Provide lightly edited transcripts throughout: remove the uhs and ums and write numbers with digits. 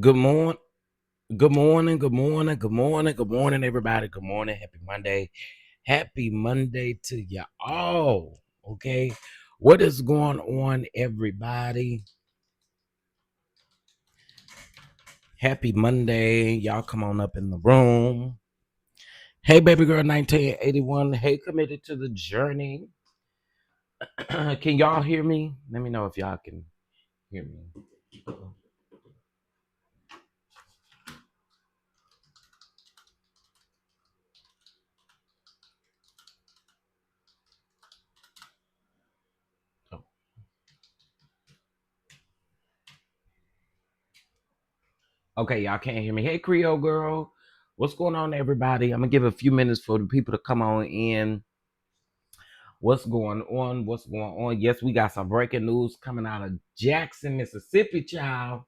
Good morning, good morning, good morning, good morning, good morning, everybody. Good morning, happy Monday to you all. Okay, what is going on, everybody? Happy Monday, y'all. Come on up in the room. Hey, baby girl, 1981. Hey, committed to the journey. Can y'all hear me? Let me know if y'all can hear me. Oh, okay, y'all can't hear me. Hey, Creole girl, what's going on, everybody? I'm gonna give a few minutes for the people to come on in. What's going on? What's going on? Yes, we got some breaking news coming out of Jackson, Mississippi, child.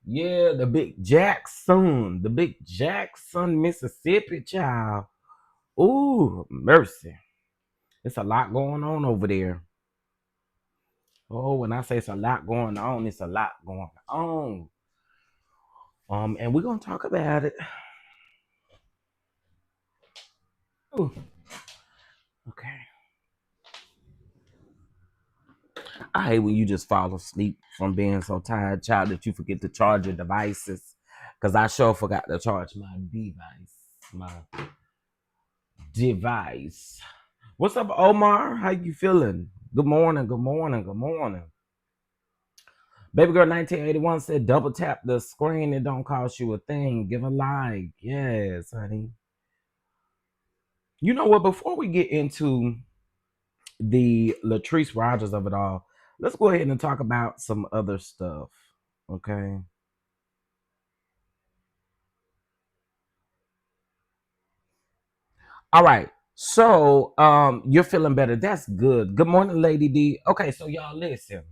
Yeah, the big Jackson, Mississippi, child. Ooh, mercy. It's a lot going on over there. Oh, when I say it's a lot going on, it's a lot going on. And we're gonna talk about it. Ooh, okay. I hate when you just fall asleep from being so tired, child, that you forget to charge your devices. Cause I sure forgot to charge my device. What's up, Omar? How you feeling? Good morning, good morning, good morning. Baby girl 1981 said double tap the screen, it don't cost you a thing. Give a like. Yes, honey. You know what? Before we get into the Latrice Rogers of it all, let's go ahead and talk about some other stuff. Okay. All right. So you're feeling better. That's good. Good morning, Lady D. Okay, so y'all listen.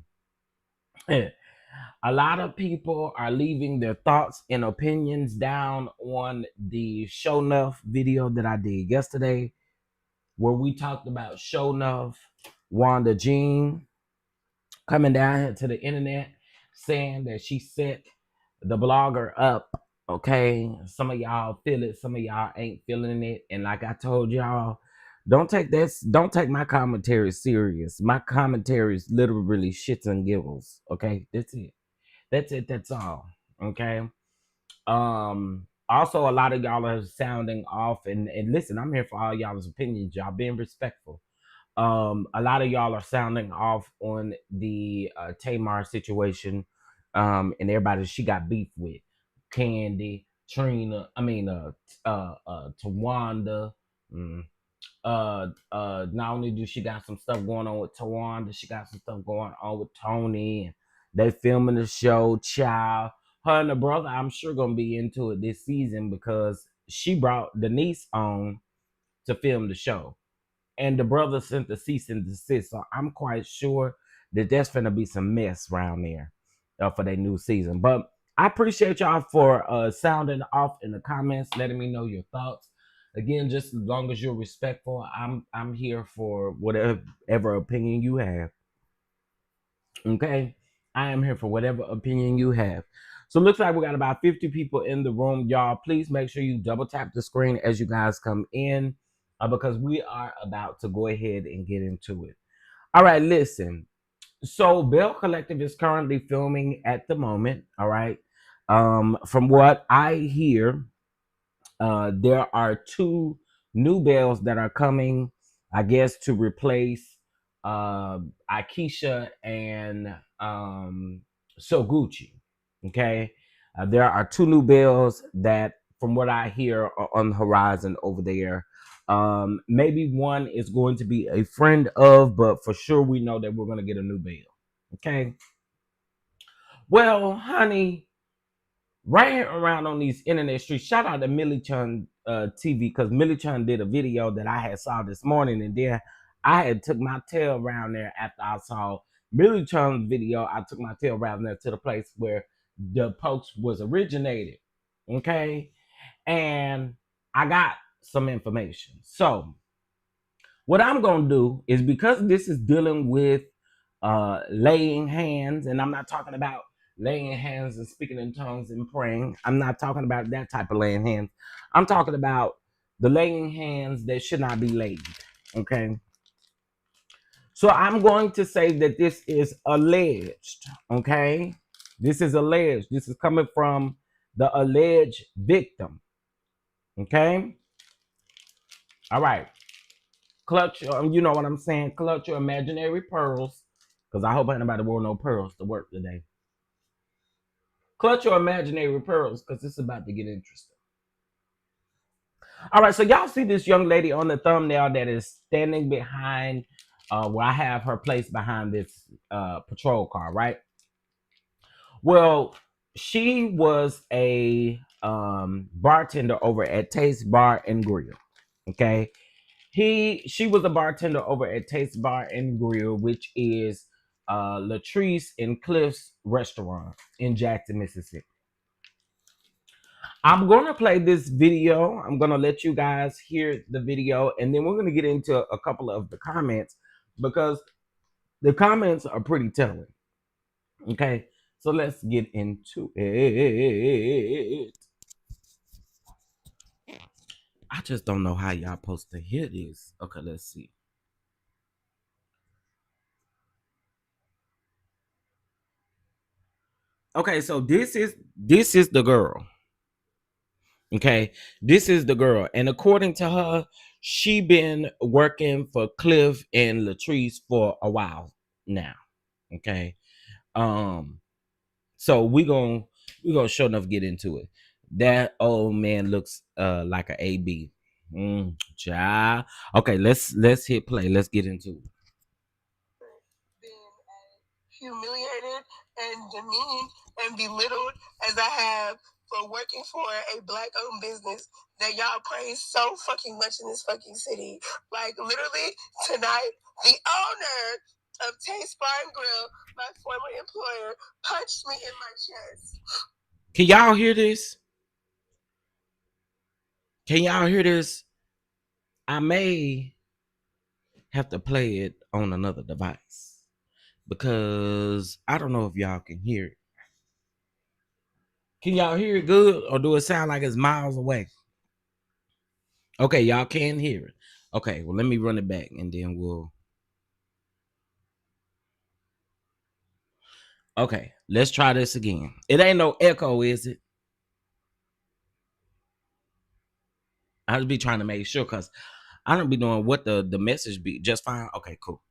A lot of people are leaving their thoughts and opinions down on the Show Enough video that I did yesterday, where we talked about Show Enough, Wanda Jean coming down here to the internet saying that she set the blogger up. Okay, some of y'all feel it, some of y'all ain't feeling it, and like I told y'all, don't take my commentary serious. My commentary is literally shits and giggles. Okay, that's it. That's it. That's all. Okay. Also, a lot of y'all are sounding off, and listen, I'm here for all y'all's opinions. Y'all being respectful. A lot of y'all are sounding off on the Tamar situation, and everybody she got beef with, Candy, Trina. I mean, Tawanda. Mm, Not only do she got some stuff going on with Tawanda, she got some stuff going on with Tony, and they filming the show. Child, her and the brother, I'm sure gonna be into it this season because she brought Denise on to film the show, and the brother sent the cease and desist. So I'm quite sure that there's gonna be some mess around there for their new season. But I appreciate y'all for sounding off in the comments, letting me know your thoughts. Again, just as long as you're respectful, I'm here for whatever opinion you have. Okay, I am here for whatever opinion you have. So it looks like we got about 50 people in the room. Y'all, please make sure you double tap the screen as you guys come in, because we are about to go ahead and get into it. All right, listen. So Bell Collective is currently filming at the moment. All right. From what I hear, there are two new bells that are coming, I guess, to replace Akeisha and Soguchi. Okay, there are two new bells that, from what I hear, are on the horizon over there. Maybe one is going to be a friend of, but for sure we know that we're going to get a new bell. Okay. Well, honey, right here around on these internet streets. Shout out to Millie Chun TV, because Millie Chun did a video that I had saw this morning, and then I had took my tail around there after I saw Millie Chun's video. I took my tail around there to the place where the post was originated. Okay, and I got some information. So what I'm gonna do is, because this is dealing with laying hands, and I'm not talking about laying hands and speaking in tongues and praying. I'm not talking about that type of laying hands. I'm talking about the laying hands that should not be laid. Okay. So I'm going to say that this is alleged. Okay. This is alleged. This is coming from the alleged victim. Okay. All right. Clutch, you know what I'm saying? Clutch your imaginary pearls. Because I hope ain't nobody wore no pearls to work today. Clutch your imaginary pearls because it's about to get interesting. All right, so y'all see this young lady on the thumbnail that is standing behind where I have her placed behind this patrol car, right? Well, she was a bartender over at Taste Bar and Grill. Okay. She was a bartender over at Taste Bar and Grill, which is Latrice and Cliff's restaurant in Jackson, Mississippi. I'm gonna play this video. I'm gonna let you guys hear the video, and then we're gonna get into a couple of the comments because the comments are pretty telling. Okay, so let's get into it. I just don't know how y'all supposed to hear this. Okay, let's see. Okay, so this is the girl. Okay, this is the girl, and according to her, she been working for Cliff and Latrice for a while now. Okay, so we gonna sure enough get into it. That old man looks like a AB. Child. Okay, let's hit play. Let's get into it. Humiliated and demeaned and belittled as I have for working for a black-owned business that y'all praise so fucking much in this fucking city. Like literally tonight, the owner of Taste Bar and Grill, my former employer, punched me in my chest. Can y'all hear this? Can y'all hear this? I may have to play it on another device because I don't know if y'all can hear it. Can y'all hear it good, or do it sound like it's miles away? Okay, y'all can hear it. Okay, well, let me run it back and then we'll. Okay, let's try this again. It ain't no echo, is it? I'll be trying to make sure because I don't be knowing what the message be. Just fine. Okay, cool.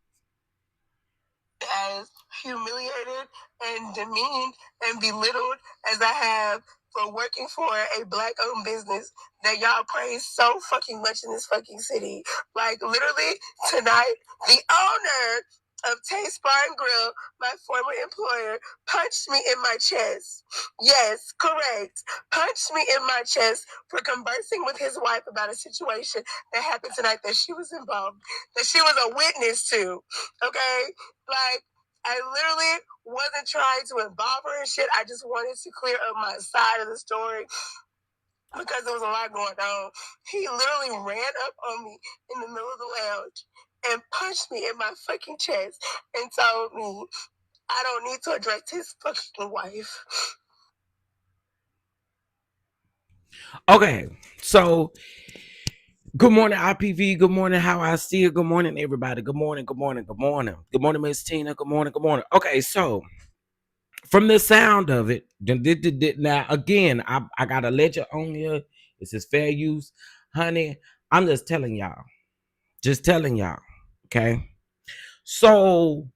As humiliated and demeaned and belittled as I have for working for a black-owned business that y'all praise so fucking much in this fucking city. Like literally tonight, the owner of Taste Bar and Grill, my former employer, punched me in my chest. Yes, correct. Punched me in my chest for conversing with his wife about a situation that happened tonight that she was involved, that she was a witness to. Okay? Like, I literally wasn't trying to involve her in shit. I just wanted to clear up my side of the story because there was a lot going on. He literally ran up on me in the middle of the lounge and punched me in my fucking chest and told me I don't need to address his fucking wife. Okay, so good morning, IPV. Good morning, how I see it. Good morning, everybody. Good morning, good morning, good morning. Good morning, Miss Tina. Good morning, good morning. Okay, so from the sound of it, now again, I got a ledger on here. This is fair use. Honey, I'm just telling y'all. Just telling y'all. Okay. So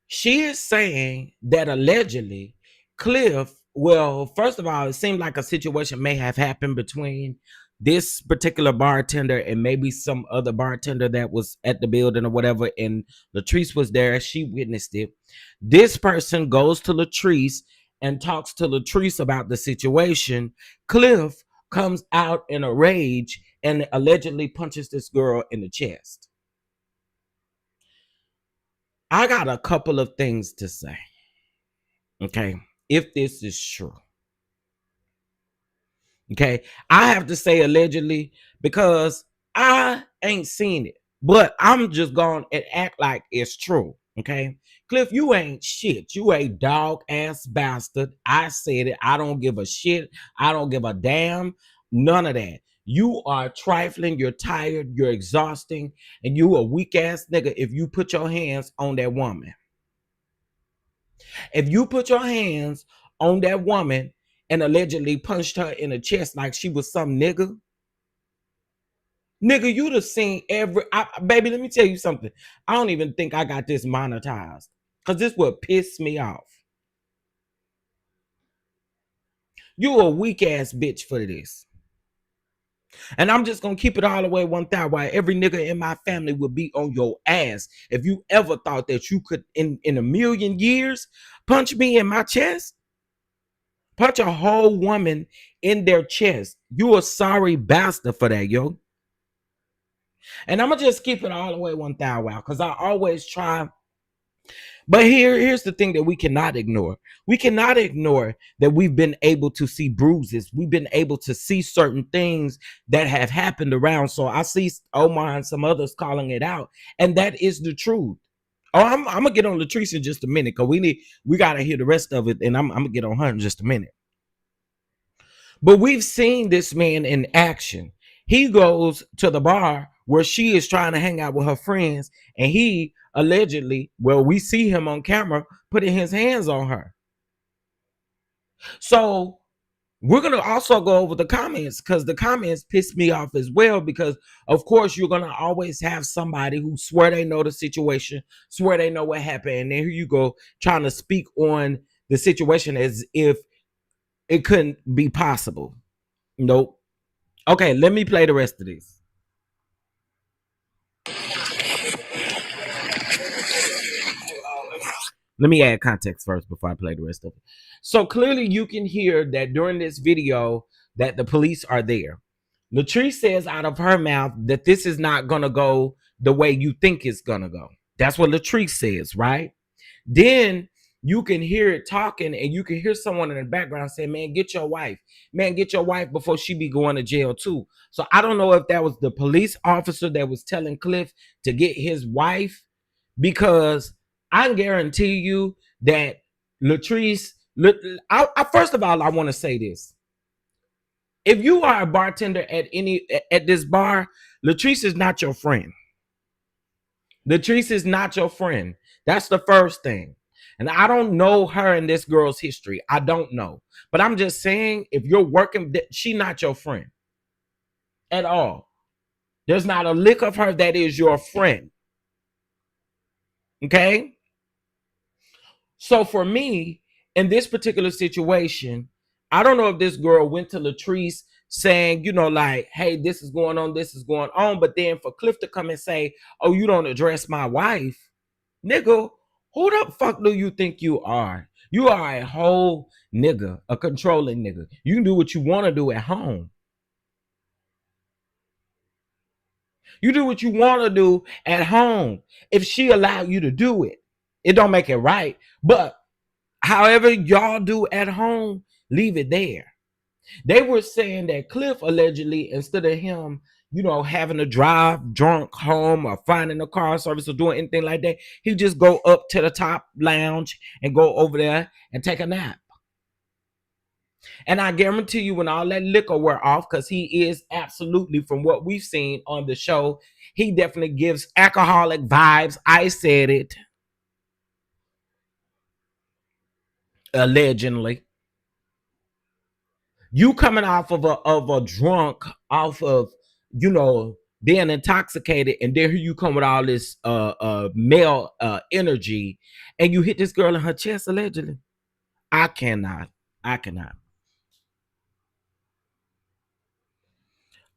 she is saying that allegedly Cliff, well, first of all, it seemed like a situation may have happened between this particular bartender and maybe some other bartender that was at the building or whatever, and Latrice was there. She witnessed it. This person goes to Latrice and talks to Latrice about the situation. Cliff comes out in a rage and allegedly punches this girl in the chest. I got a couple of things to say. Okay, if this is true. Okay, I have to say allegedly because I ain't seen it, but I'm just going to act like it's true. Okay, Cliff, you ain't shit. You a dog ass bastard. I said it. I don't give a shit. I don't give a damn. None of that. You are trifling. You're tired. You're exhausting, and you a weak ass nigga. If you put your hands on that woman, if you put your hands on that woman and allegedly punched her in the chest like she was some nigga, nigga, you'd have seen baby. Let me tell you something. I don't even think I got this monetized. Cause this would piss me off. You a weak ass bitch for this. And I'm just gonna keep it all the way 1,000. Why every nigga in my family would be on your ass if you ever thought that you could in a million years punch me in my chest, punch a whole woman in their chest. You a sorry bastard for that, yo. And I'm gonna just keep it all the way 1,000 because I always try. But here's the thing that we cannot ignore. We cannot ignore that we've been able to see bruises. We've been able to see certain things that have happened around. So I see Omar and some others calling it out, and that is the truth. Oh, I'm gonna get on Latrice in just a minute because we gotta hear the rest of it, and I'm gonna get on her in just a minute. But we've seen this man in action. He goes to the bar where she is trying to hang out with her friends, and he allegedly, well, we see him on camera putting his hands on her. So we're going to also go over the comments because the comments piss me off as well, because of course you're going to always have somebody who swear they know the situation, swear they know what happened, and then here you go trying to speak on the situation as if it couldn't be possible. Nope. Okay, let me play the rest of this. Let me add context first before I play the rest of it. So clearly you can hear that during this video that the police are there. Latrice says out of her mouth that this is not going to go the way you think it's going to go. That's what Latrice says, right? Then you can hear it talking, and you can hear someone in the background saying, man, get your wife. Man, get your wife before she be going to jail too. So I don't know if that was the police officer that was telling Cliff to get his wife, because I guarantee you that Latrice, first of all, I want to say this. If you are a bartender at this bar, Latrice is not your friend. Latrice is not your friend. That's the first thing. And I don't know her and this girl's history. I don't know. But I'm just saying, if you're working, she's not your friend at all. There's not a lick of her that is your friend. Okay? So for me, in this particular situation, I don't know if this girl went to Latrice saying, you know, like, hey, this is going on, this is going on. But then for Cliff to come and say, oh, you don't address my wife, nigga, who the fuck do you think you are? You are a whole nigga, a controlling nigga. You can do what you want to do at home. You do what you want to do at home. If she allowed you to do it, it don't make it right. But however y'all do at home, leave it there. They were saying that Cliff allegedly, instead of him, you know, having to drive drunk home or finding a car service or doing anything like that, he just go up to the top lounge and go over there and take a nap. And I guarantee you, when all that liquor wear off, because he is absolutely, from what we've seen on the show, he definitely gives alcoholic vibes. I said it. Allegedly. You coming off of a drunk, off of, you know, being intoxicated, and there you come with all this male energy, and you hit this girl in her chest allegedly. I cannot.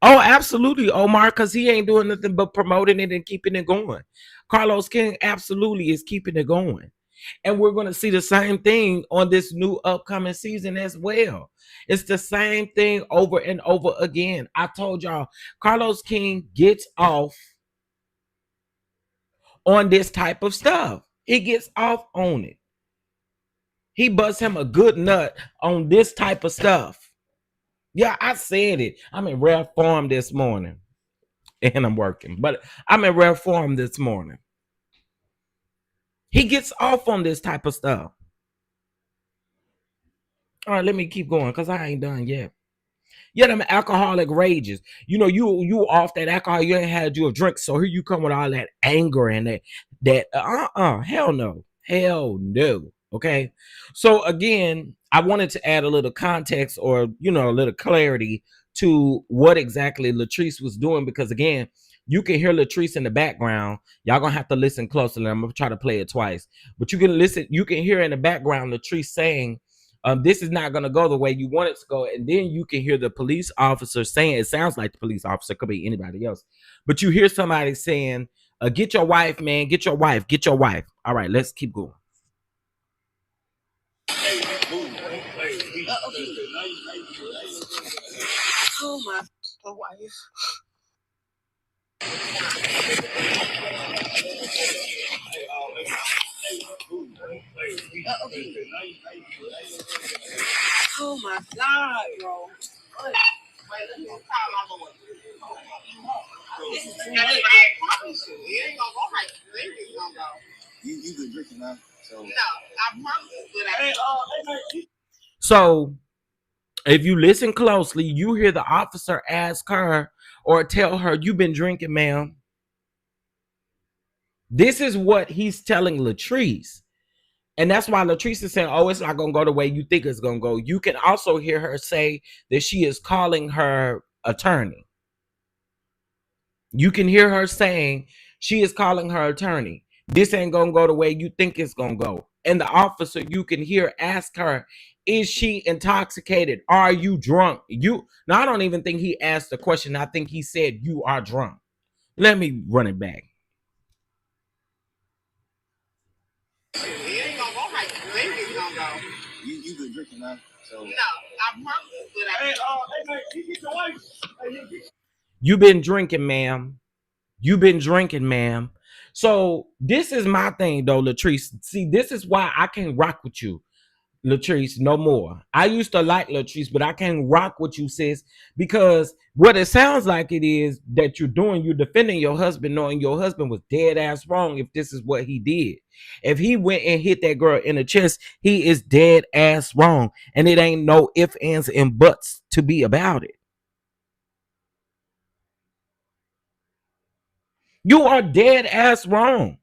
Oh, absolutely, Omar, because he ain't doing nothing but promoting it and keeping it going. Carlos King absolutely is keeping it going. And we're going to see the same thing on this new upcoming season as well. It's the same thing over and over again. I told y'all, Carlos King gets off on this type of stuff. He gets off on it. He busts him a good nut on this type of stuff. Yeah, I said it. I'm in rare form this morning. And I'm working. But I'm in rare form this morning. He gets off on this type of stuff. All right, let me keep going because I ain't done yet. Yeah, them alcoholic rages. You know, you off that alcohol, you ain't had you a drink. So here you come with all that anger and that hell no. Hell no. Okay. So again, I wanted to add a little context or a little clarity to what exactly Latrice was doing, because again, you can hear Latrice in the background. Y'all gonna have to listen closely. I'm gonna try to play it twice. But you can hear in the background Latrice saying, this is not going to go the way you want it to go. And then you can hear the police officer saying, it sounds like the police officer, could be anybody else, but you hear somebody saying, get your wife, man, get your wife, get your wife. All right, let's keep going. Oh my wife. Oh my God, bro. Wait, let me call my lawyer. This is too much. I promise you. It ain't gonna go like this. It ain't gonna go. You been drinking now? So. No, I promise you. So, if you listen closely, you hear the officer ask her or tell her, "You've been drinking, ma'am." This is what he's telling Latrice. And that's why Latrice is saying, oh, it's not going to go the way you think it's going to go. You can also hear her say that she is calling her attorney. You can hear her saying she is calling her attorney. This ain't going to go the way you think it's going to go. And the officer, you can hear ask her, is she intoxicated? Are you drunk? Now, I don't even think he asked the question. I think he said, you are drunk. Let me run it back. You've been drinking now, so. No, I promise you. You've been drinking, ma'am. You've been drinking, ma'am. So this is my thing, though, Latrice. See, this is why I can't rock with you, Latrice, no more. I used to like Latrice, but I can't rock with you, sis, because what it sounds like it is that you're doing, you're defending your husband, knowing your husband was dead ass wrong if this is what he did. If he went and hit that girl in the chest, he is dead ass wrong. And it ain't no ifs, ands, and buts to be about it. You are dead ass wrong.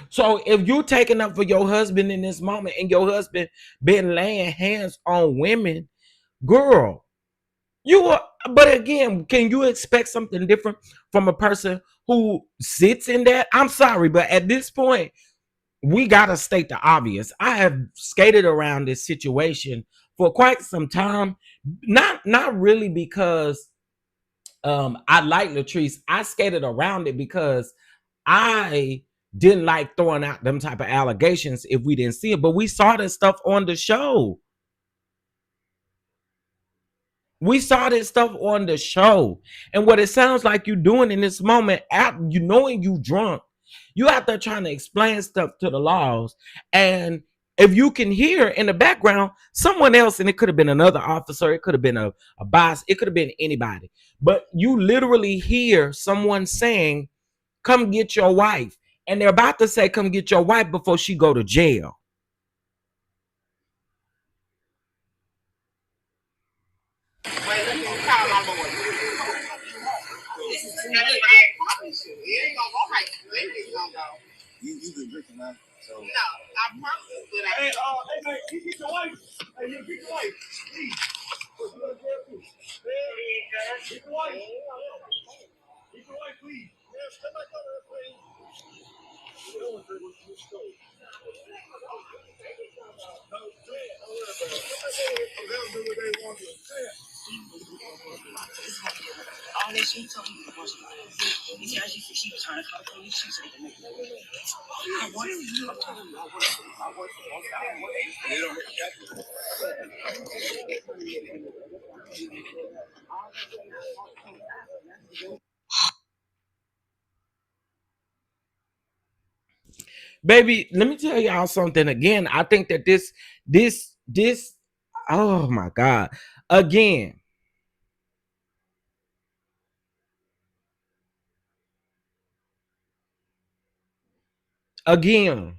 So if you're taking up for your husband in this moment and your husband been laying hands on women, girl, you are. But again, can you expect something different from a person who sits in that? I'm sorry, but at this point, we gotta state the obvious. I have skated around this situation for quite some time. Not really because I like Latrice. I skated around it because I didn't like throwing out them type of allegations if we didn't see it, but we saw this stuff on the show. We saw this stuff on the show. And what it sounds like you doing in this moment, you knowing you drunk, you out there trying to explain stuff to the laws. And if you can hear in the background someone else, and it could have been another officer, it could have been a boss, it could have been anybody, but you literally hear someone saying, come get your wife. And they're about to say, come get your wife before she go to jail. Wait, let me call my lawyer. This is too much. It ain't gonna go like this. It ain't gonna go. You've been drinking now, so. No, I promise you. Hey, man, you get your wife. Hey, you get your wife. Please. Get your wife. Get your wife, please. Step back over there, please. All that she told me was she was trying to call the police. She said, I want you. Baby, let me tell y'all something again. I think that this, oh my God. Again, Again,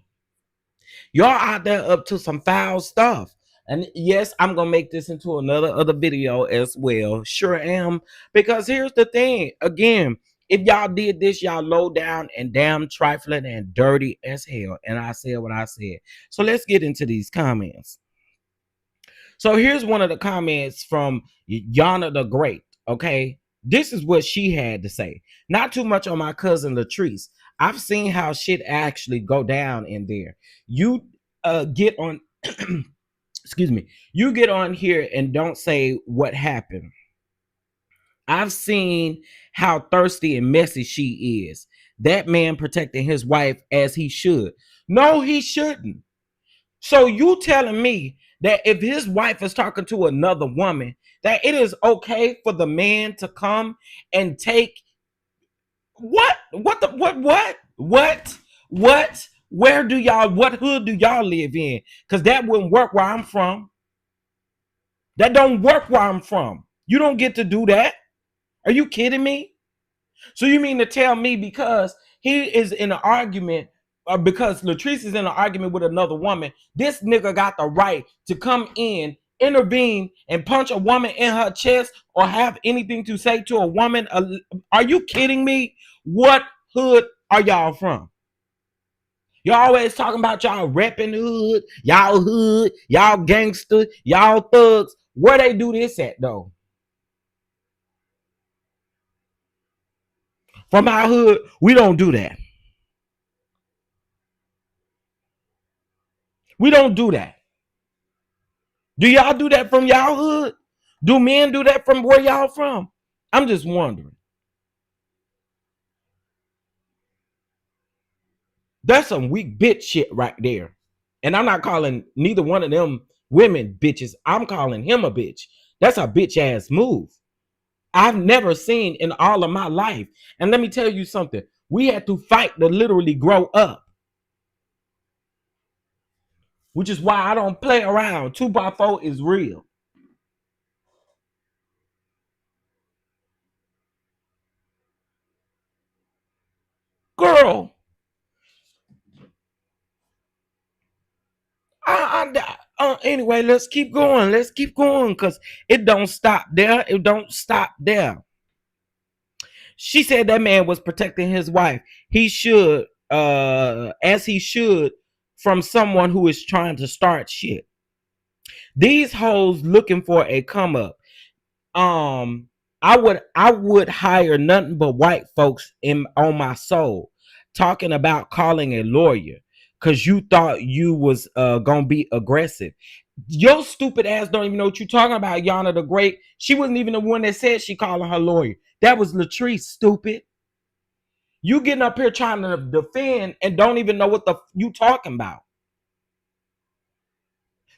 y'all out there up to some foul stuff. And yes, I'm gonna make this into another other video as well. Sure am. Because here's the thing. Again, if y'all did this, y'all low down and damn trifling and dirty as hell. And I said what I said. So let's get into these comments. So here's one of the comments from Yana the Great. Okay. This is what she had to say. Not too much on my cousin Latrice. I've seen how shit actually go down in there. You get on excuse me, you get on here and don't say what happened. I've seen how thirsty and messy she is. That man protecting his wife as he should. No, he shouldn't. So you telling me that if his wife is talking to another woman, that it is okay for the man to come and take what? Where do y'all, what hood do y'all live in? Because that wouldn't work where I'm from. That don't work where I'm from. You don't get to do that. Are you kidding me? So you mean to tell me because he is in an argument, or because Latrice is in an argument with another woman, this nigga got the right to come in, intervene, and punch a woman in her chest or have anything to say to a woman? Are you kidding me? What hood are y'all from? Y'all always talking about y'all repping the hood, y'all gangster, y'all thugs. Where they do this at though? From our hood, we don't do that. We don't do that. Do y'all do that from y'all hood? Do men do that from where y'all from? I'm just wondering. That's some weak bitch shit right there. And I'm not calling neither one of them women bitches. I'm calling him a bitch. That's a bitch ass move. I've never seen in all of my life. And let me tell you something. We had to fight to literally grow up. Which is why I don't play around. 2x4 is real. Girl. Anyway, let's keep going. Let's keep going because it don't stop there. It don't stop there. She said that man was protecting his wife. He should, as he should, from someone who is trying to start shit. These hoes looking for a come up. I would hire nothing but white folks on my soul, talking about calling a lawyer because you thought you was gonna be aggressive. Your stupid ass don't even know what you're talking about, Yana the Great. She wasn't even the one that said she calling her lawyer. That was Latrice, stupid. You getting up here trying to defend and don't even know what the you talking about.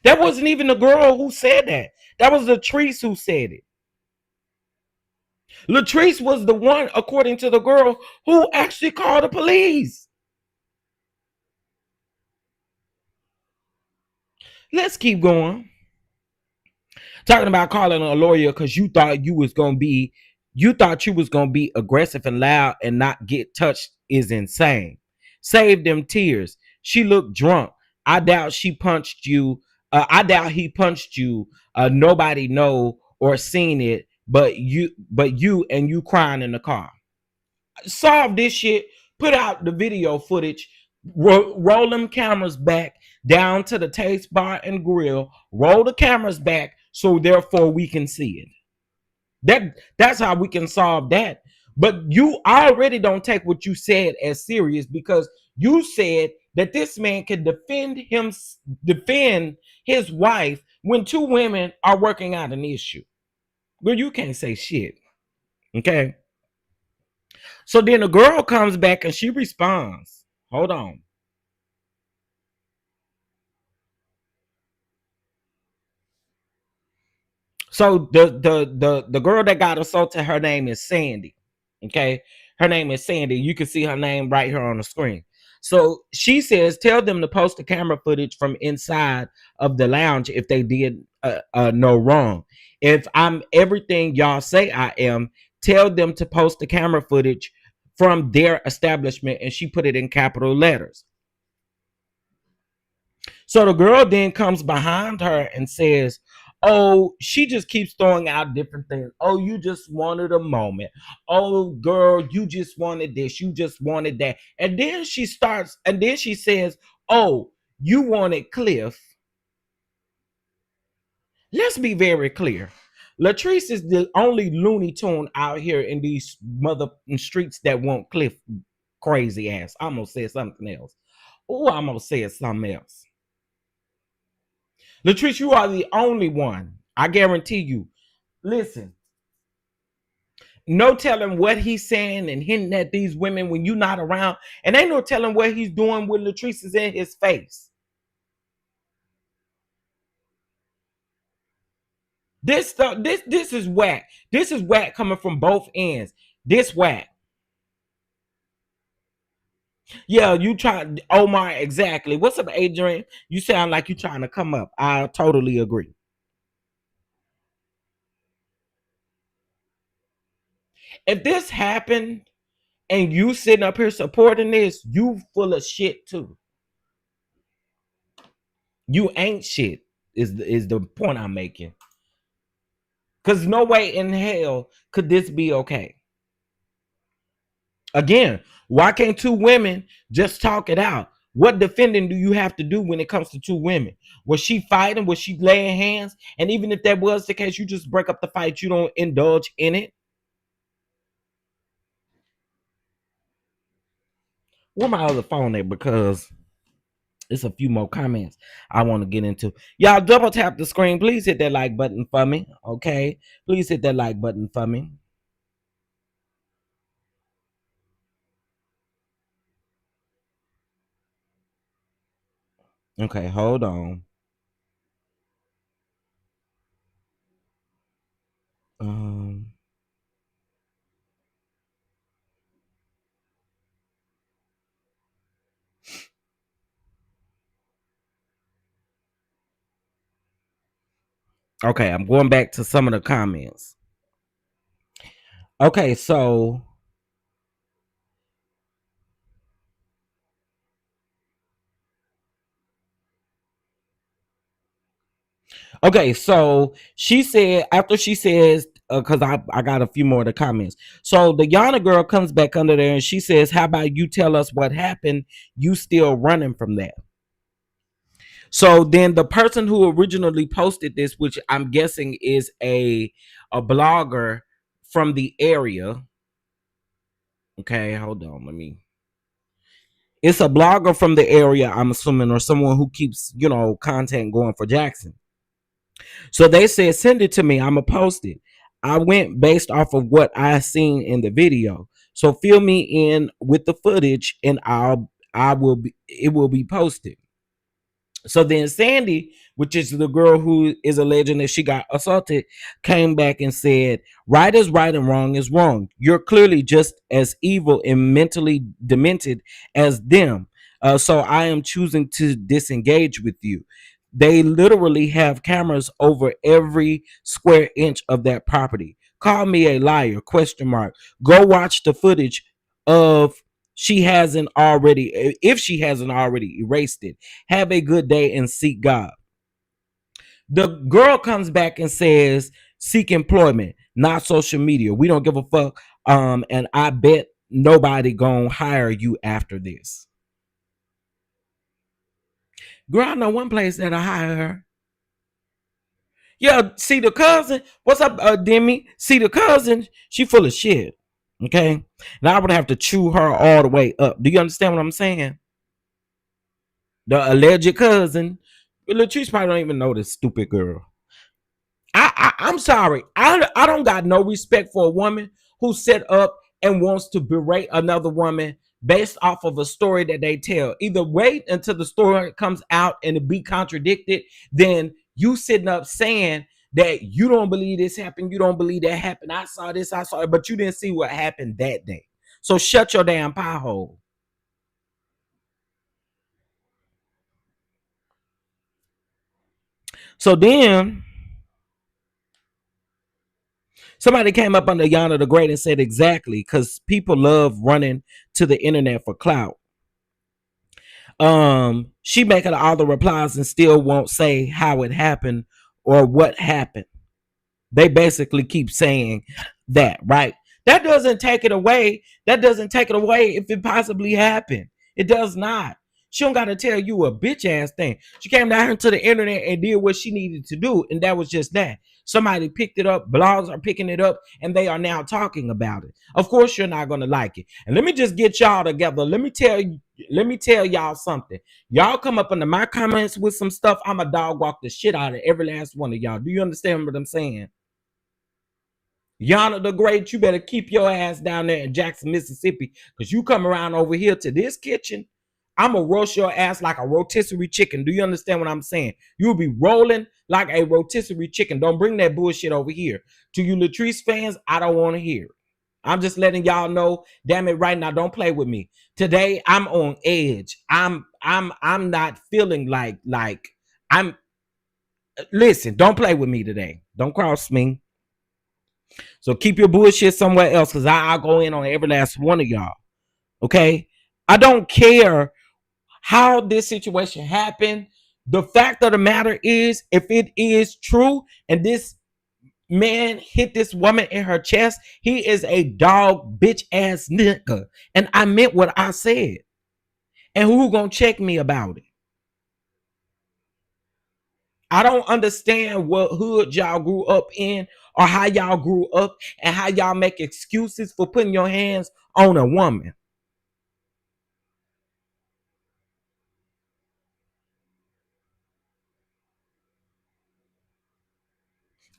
That wasn't even the girl who said that. That was Latrice who said it. Latrice was the one, according to the girl, who actually called the police. Let's keep going. Talking about calling a lawyer because you thought you was gonna be aggressive and loud and not get touched is insane. Save them tears. She looked drunk. I doubt she punched you. I doubt he punched you. Nobody know or seen it, but you and you crying in the car. Solve this shit. Put out the video footage. Roll them cameras back down to the taste bar and grill. Roll the cameras back so therefore we can see it. That's how we can solve that. But you already don't take what you said as serious because you said that this man can defend his wife when two women are working out an issue. Well, you can't say shit. Okay. So then the girl comes back and she responds. Hold on. So the girl that got assaulted, her name is Sandy. Okay. Her name is Sandy. You can see her name right here on the screen. So she says, tell them to post the camera footage from inside of the lounge if they did no wrong. If I'm everything y'all say I am, tell them to post the camera footage from their establishment. And she put it in capital letters. So the girl then comes behind her and says, "Oh, she just keeps throwing out different things. Oh, you just wanted a moment. Oh, girl, you just wanted this. You just wanted that." And then she starts, and then she says, "Oh, you wanted Cliff." Let's be very clear. Latrice is the only Looney Tune out here in these mother streets that want Cliff crazy ass. I'm gonna say something else. Oh, I'm gonna say something else. Latrice, you are the only one. I guarantee you. Listen, no telling what he's saying and hinting at these women when you're not around, and ain't no telling what he's doing when Latrice is in his face. This stuff, this is whack. This is whack coming from both ends. This whack. Yeah, you try, Omar, exactly. What's up, Adrian? You sound like you trying to come up. I totally agree. If this happened and you sitting up here supporting this, you full of shit too. You ain't shit is the point I'm making. Cause no way in hell could this be okay. Again, why can't two women just talk it out? What defending do you have to do when it comes to two women? Was she fighting? Was she laying hands? And even if that was the case, you just break up the fight. You don't indulge in it. Where my other phone at? Because it's a few more comments I want to get into. Y'all double tap the screen. Please hit that like button for me. Okay. Please hit that like button for me. Okay, hold on. Um, okay, I'm going back to some of the comments. Okay, so she said, after she says, because I got a few more of the comments. So the Yana girl comes back under there and she says, "How about you tell us what happened? You still running from that?" So then the person who originally posted this, which I'm guessing is a blogger from the area. Okay, hold on. Let me. It's a blogger from the area, I'm assuming, or someone who keeps, content going for Jackson. So they said, "Send it to me. I'ma post it." I went based off of what I seen in the video. So fill me in with the footage and I will be it will be posted. So then Sandy, which is the girl who is alleging that she got assaulted, came back and said, "Right is right and wrong is wrong. You're clearly just as evil and mentally demented as them. So I am choosing to disengage with you. They literally have cameras over every square inch of that property. Call me a liar, question mark. Go watch the footage of she hasn't already, if she hasn't already erased it. Have a good day and seek God." The girl comes back and says, "Seek employment, not social media. We don't give a fuck. And I bet nobody gonna hire you after this." Girl, I know one place that'll hire her. Yeah, see the cousin. What's up, Demi? See the cousin? She full of shit. Okay, and I would have to chew her all the way up. Do you understand what I'm saying? The alleged cousin. Latrice probably don't even know this stupid girl. I'm sorry. I don't got no respect for a woman who set up and wants to berate another woman based off of a story that they tell. Either wait until the story comes out and it be contradicted, then you sitting up saying that you don't believe this happened, you don't believe that happened. I saw this, I saw it, but you didn't see what happened that day. So shut your damn pie hole. So then somebody came up under Yana the Great and said, "Exactly, because people love running to the internet for clout." She making all the replies and still won't say how it happened or what happened. They basically keep saying that, right? That doesn't take it away. That doesn't take it away if it possibly happened. It does not. She don't got to tell you a bitch ass thing. She came down here to the internet and did what she needed to do, and that was just that. Somebody picked it up. Blogs are picking it up, and they are now talking about it. Of course, you're not gonna like it. And let me just get y'all together. Let me tell you. Let me tell y'all something. Y'all come up under my comments with some stuff. I'm a dog walk the shit out of every last one of y'all. Do you understand what I'm saying? Yana the Great, you better keep your ass down there in Jackson, Mississippi, because you come around over here to this kitchen, I'm going to roast your ass like a rotisserie chicken. Do you understand what I'm saying? You'll be rolling like a rotisserie chicken. Don't bring that bullshit over here. To you Latrice fans, I don't want to hear it. I'm just letting y'all know, damn it, right now, don't play with me. Today, I'm on edge. I'm not feeling like I'm, listen, don't play with me today. Don't cross me. So keep your bullshit somewhere else, because I'll go in on every last one of y'all. Okay? I don't care how this situation happened. The fact of the matter is, if it is true and this man hit this woman in her chest, he is a dog bitch ass nigga. And I meant what I said. And who gonna check me about it? I don't understand what hood y'all grew up in or how y'all grew up and how y'all make excuses for putting your hands on a woman.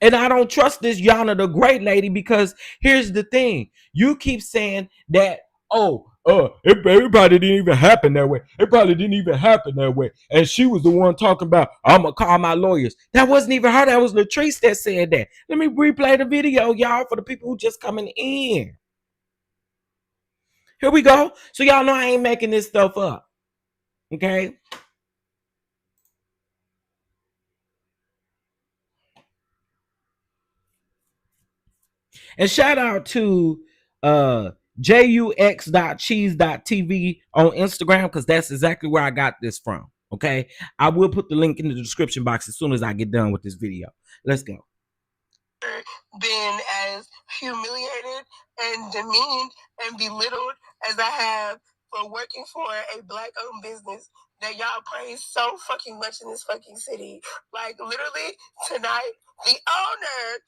And I don't trust this Yana the Great lady, because here's the thing. You keep saying that, it probably didn't even happen that way. It probably didn't even happen that way. And she was the one talking about, I'm going to call my lawyers. That wasn't even her. That was Latrice that said that. Let me replay the video, y'all, for the people who just coming in. Here we go. So y'all know I ain't making this stuff up. Okay? And shout out to jux.cheese.tv on Instagram, because that's exactly where I got this from. Okay, I will put the link in the description box as soon as I get done with this video. Let's go. Been as humiliated and demeaned and belittled as I have for working for a black-owned business that y'all praise so fucking much in this fucking city. Like, literally tonight, the owner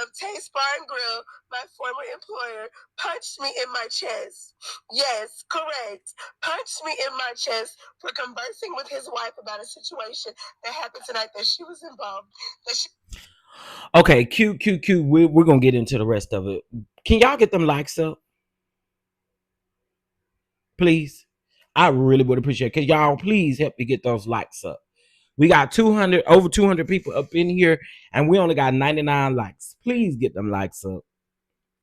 of Taste Bar and Grill, my former employer, punched me in my chest. Yes, correct. Punched me in my chest for conversing with his wife about a situation that happened tonight that she was involved. Okay, cute. We're going to get into the rest of it. Can y'all get them likes up? Please. I really would appreciate it. Can y'all please help me get those likes up? We got over 200 people up in here, and we only got 99 likes. Please get them likes up.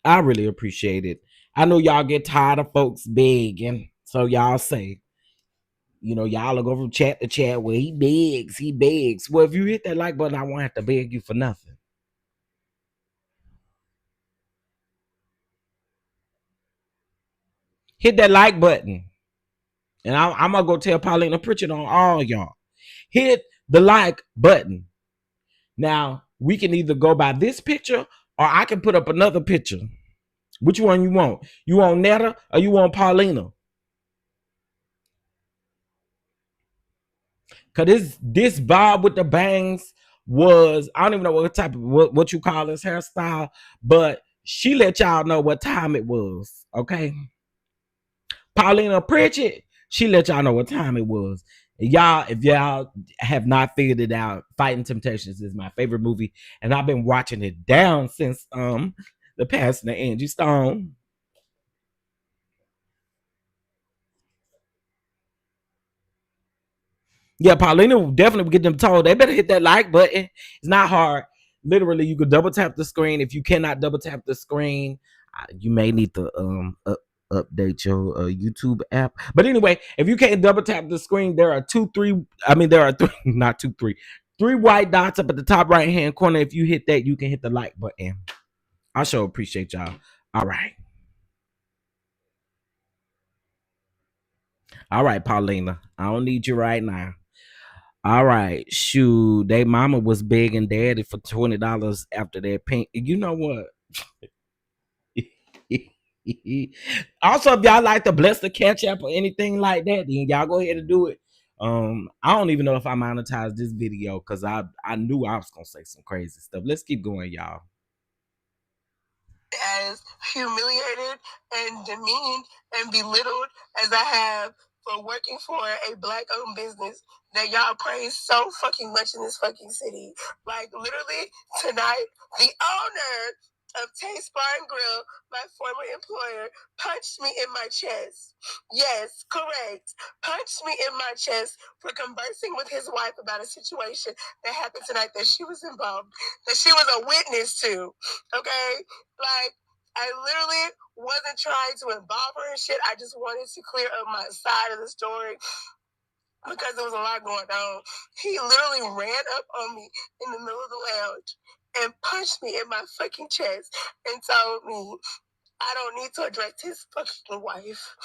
I really appreciate it. I know y'all get tired of folks begging, so y'all say, y'all will go from chat to chat where he begs. Well, if you hit that like button, I won't have to beg you for nothing. Hit that like button. And I'm going to go tell Paulina Pritchard on all y'all. Hit the like button. Now, we can either go by this picture or I can put up another picture. Which one you want? You want Netta or you want Paulina? Because this Bob with the bangs was, I don't even know what type of, what you call this hairstyle, but she let y'all know what time it was, okay? Paulina Pritchard, she let y'all know what time it was. Y'all, if y'all have not figured it out, Fighting Temptations is my favorite movie, and I've been watching it down since the passing of Angie Stone. Yeah, Paulina will definitely get them told. They better hit that like button. It's not hard. Literally, you could double tap the screen. If you cannot double tap the screen, you may need to update your YouTube app. But anyway, if you can't double tap the screen, there are three white dots up at the top right hand corner. If you hit that, you can hit the like button. I sure appreciate y'all. All right. All right, Paulina. I don't need you right now. All right, shoot. They mama was begging daddy for $20 after that pink. You know what? Also, if y'all like to bless the catch up or anything like that, then y'all go ahead and do it. I don't even know if I monetized this video because I knew I was gonna say some crazy stuff. Let's keep going, y'all. As humiliated and demeaned and belittled as I have for working for a Black-owned business that y'all praise so fucking much in this fucking city. Like, literally, tonight, the owner of Taste Bar and Grill, my former employer, punched me in my chest. Yes, correct. Punched me in my chest for conversing with his wife about a situation that happened tonight that she was involved, that she was a witness to. Okay? Like, I literally wasn't trying to involve her in shit. I just wanted to clear up my side of the story because there was a lot going on. He literally ran up on me in the middle of the lounge and punched me in my fucking chest and told me I don't need to address his fucking wife.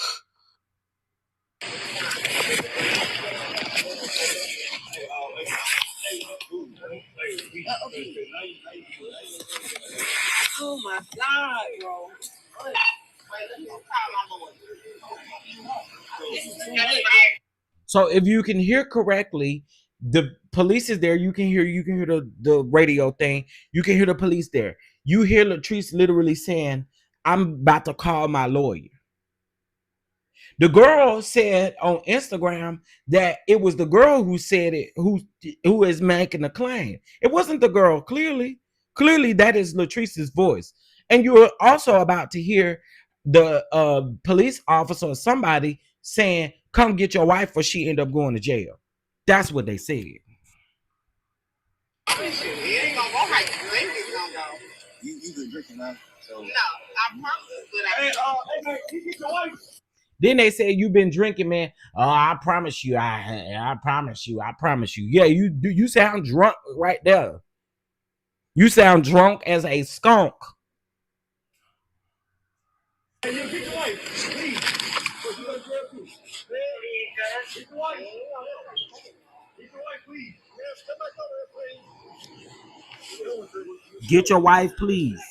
Oh my God, bro. So if you can hear correctly, the police is there. You can hear the radio thing. You can hear the police there. You hear Latrice literally saying, "I'm about to call my lawyer." The girl said on Instagram that it was the girl who said it, who is making the claim. It wasn't the girl. Clearly that is Latrice's voice. And you're also about to hear the police officer or somebody saying, "Come get your wife," or she end up going to jail. That's what they said. You been drinking now? So. No, I promise. Then they say you've been drinking, man. Oh, I promise you, I promise you, I promise you. Yeah, you do. You sound drunk right there. You sound drunk as a skunk. Get your wife, please.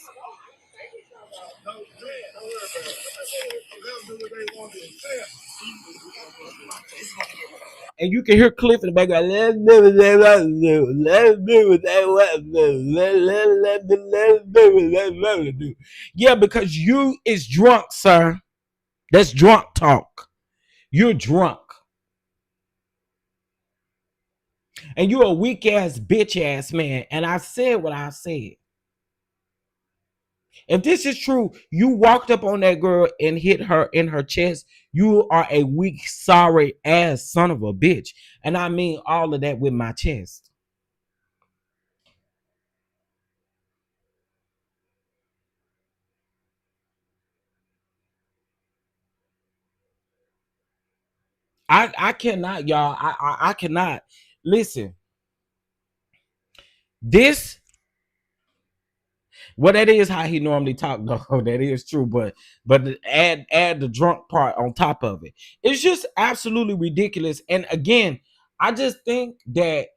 And you can hear Cliff in the background. Let's do what they want to do. Let's do what they want to do. Let's do what they want to do. Yeah, because you is drunk, sir. That's drunk talk. You're drunk. And you're a weak ass, bitch ass man. And I said what I said. If this is true, you walked up on that girl and hit her in her chest. You are a weak, sorry ass son of a bitch. And I mean all of that with my chest. I cannot, y'all. I cannot. Listen. This, well, that is how he normally talk, though. That is true, but add the drunk part on top of it. It's just absolutely ridiculous. And again, I just think that,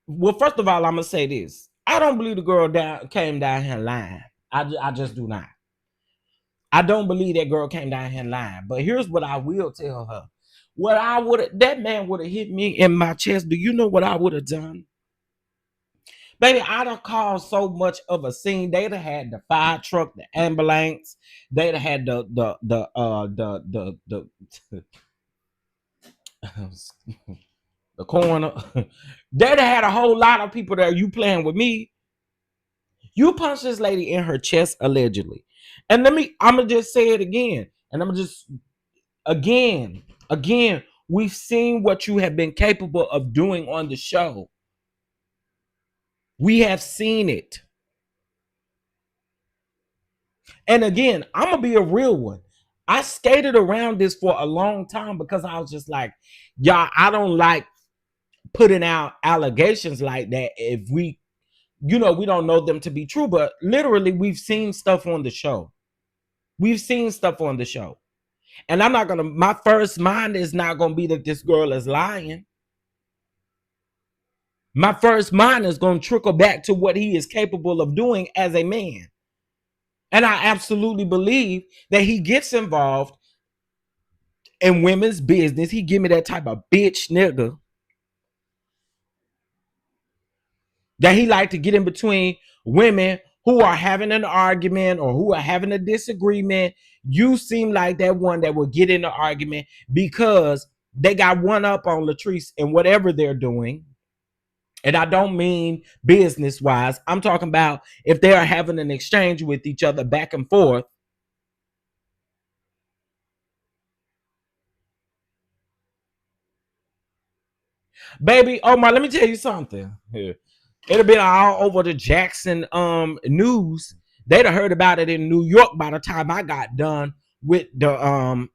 well, first of all, I'm gonna say this. I don't believe the girl came down here lying. I just do not. I don't believe that girl came down here lying. But here's what I will tell her. What I would, that man would have hit me in my chest. Do you know what I would have done? Baby, I'd have caused so much of a scene. They'd have had the fire truck, the ambulance. They'd have had the coroner. They'd have had a whole lot of people there. You playing with me? You punched this lady in her chest allegedly. And I'm gonna just say it again. And I'm gonna just again, we've seen what you have been capable of doing on the show. We have seen it. And again, I'm gonna be a real one. I skated around this for a long time because I was just like, y'all, I don't like putting out allegations like that if we don't know them to be true. But literally, we've seen stuff on the show. We've seen stuff on the show. And I'm not gonna, my first mind is not gonna be that this girl is lying. My first mind is gonna trickle back to what he is capable of doing as a man. And I absolutely believe that he gets involved in women's business. He give me that type of bitch nigga that he like to get in between women who are having an argument or who are having a disagreement. You seem like that one that will get in the argument because they got one up on Latrice and whatever they're doing. And I don't mean business wise. I'm talking about if they are having an exchange with each other back and forth. Baby, oh my, let me tell you something. Here. It'd have been all over the Jackson news. They'd have heard about it in New York by the time I got done with the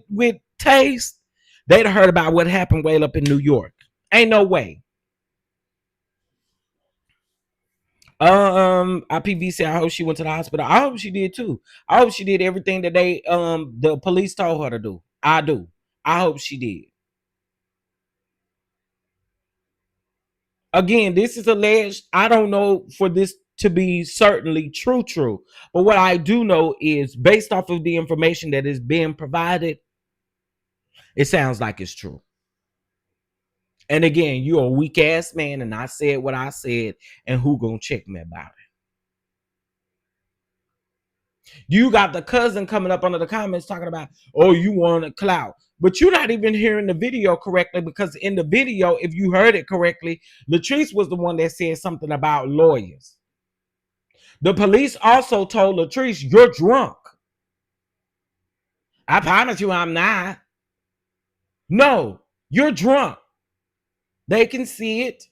with Taste. They'd have heard about what happened way up in New York. Ain't no way. IPV said I hope she went to the hospital. I hope she did too. I hope she did everything that the police told her to do. I do. I hope she did. Again, this is alleged. I don't know for this to be certainly true. But what I do know is based off of the information that is being provided, it sounds like it's true. And again, you're a weak ass man, and I said what I said, and who gonna check me about it? You got the cousin coming up under the comments talking about, oh, you want a clout. But you're not even hearing the video correctly, because in the video, if you heard it correctly, Latrice was the one that said something about lawyers. The police also told Latrice, you're drunk. I promise you I'm not. No, you're drunk. They can see it.